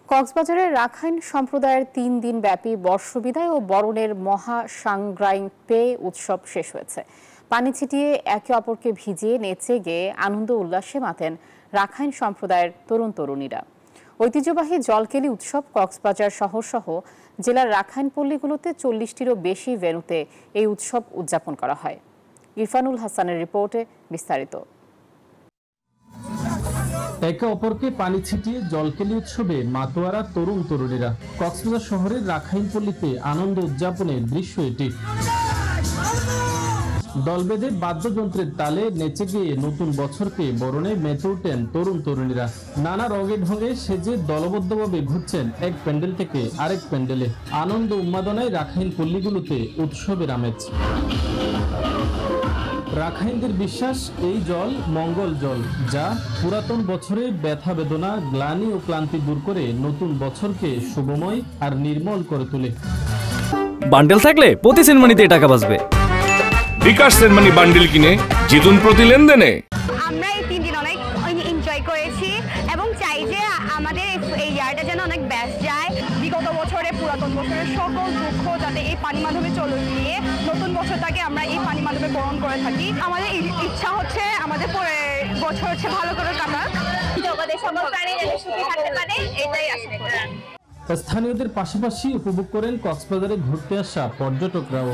কক্সবাজারের রাখাইন সম্প্রদায়ের ৩ দিন ব্যাপী বর্ষবিদায় ও বরণের মহা সাংগ্রাইং পে উৎসব শেষ হয়েছে। পানি ছিটিয়ে একে অপরকে ভিজিয়ে নেচে গেয়ে আনন্দ উল্লাসে মাতেন রাখাইন সম্প্রদায়ের তরুণ তরুণীরা। ঐতিহ্যবাহী জলকেলি উৎসব কক্সবাজার শহরসহ জেলার রাখাইন পল্লীগুলোতে ৪০টিরও বেশি ভেন্যুতে এই উৎসব উদযাপন করা হয়। ইরফানুল হাসানের রিপোর্টে বিস্তারিত। একে অপরকে পানি ছিটিয়ে জলকেলি উৎসবে মাতোয়ারা তরুণ তরুণীরা। কক্সবাজার শহরের রাখাইন পল্লীতে আনন্দ উদযাপনের দৃশ্য এটি। দল বেঁধে বাদ্যযন্ত্রের তালে নেচে গিয়ে নতুন বছরকে বরণে মেতে উঠেন তরুণ তরুণীরা। নানা রঙে ঢঙে সেজে দলবদ্ধভাবে ঘুরছেন এক প্যান্ডেল থেকে আরেক প্যান্ডেলে। আনন্দ উন্মাদনায় রাখাইন পল্লীগুলোতে উৎসবের আমেজ। রাখাইনদের বিশ্বাস, এই জল মঙ্গল জল, যা পুরাতন বছরের ব্যথা বেদনা, গ্লানি ও ক্লান্তি দূর করে নতুন বছরকে শুভময় আর নির্মল করে তোলে। বান্ডেল থাকলে প্রতি সেনমানিতে টাকা বাঁচবে। বিকাশ সেনমানি বান্ডেল কিনে জিতুন প্রতি লেনদেনে। আমরা এই 3 দিন অনেক এনজয় করেছি এবং চাই যে আমাদের এই ইয়ারটা যেন অনেক বেস্ট যায়। বিগত বছরে পুরাতন বছরের সকল দুঃখ যাতে এই পানি মাধ্যমে চলে গিয়ে নতুন বছরটাকে আমরা এই পানি মাধ্যমে বরণ করে থাকি। আমাদের ইচ্ছা হচ্ছে আমাদের পরের বছর হচ্ছে ভালো করে কাটাক, জগতের সকল প্রাণী যেন সুখী থাকতে পারে, এটাই আশা করি। স্থানীয়দের পাশাপাশি উপভোগ করেন কক্সবাজারে ঘুরতে আসা পর্যটকরাও।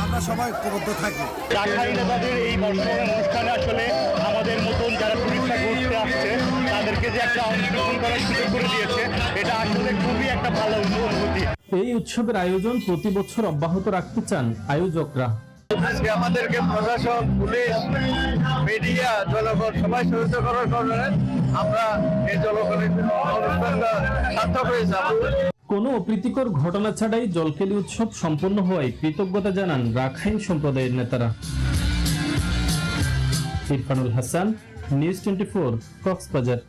আমরা সবাই ঐক্যবদ্ধ থাকি। রাখাইনদের এই বর্ষবরণ অনুষ্ঠানে আসলে আমাদের মতন যারা টুরিস্টরা ঘুরতে আসছে তাদেরকে যে একটা অংশগ্রহণ করার সুযোগ করে দিয়েছে, এটা আসলে খুবই একটা ভালো অনুভূতি। এই উৎসবের আয়োজন প্রতি বছর অব্যাহত রাখতে চান আয়োজকরা। আজকে আমাদেরকে প্রশাসন, পুলিশ, মিডিয়া, জনগণ সবাই সহযোগিতা করার কারণে আমরা এই জলকেলি অনুষ্ঠানটা সার্থক হয়েছে। কোনো অপ্রীতিকর ঘটনা ছাড়াই জলকেলি উৎসব সম্পন্ন হওয়ায় কৃতজ্ঞতা জানান রাখাইন সম্প্রদায়ের নেতারা। ইরফানুল হাসান, নিউজ 24, কক্সবাজার।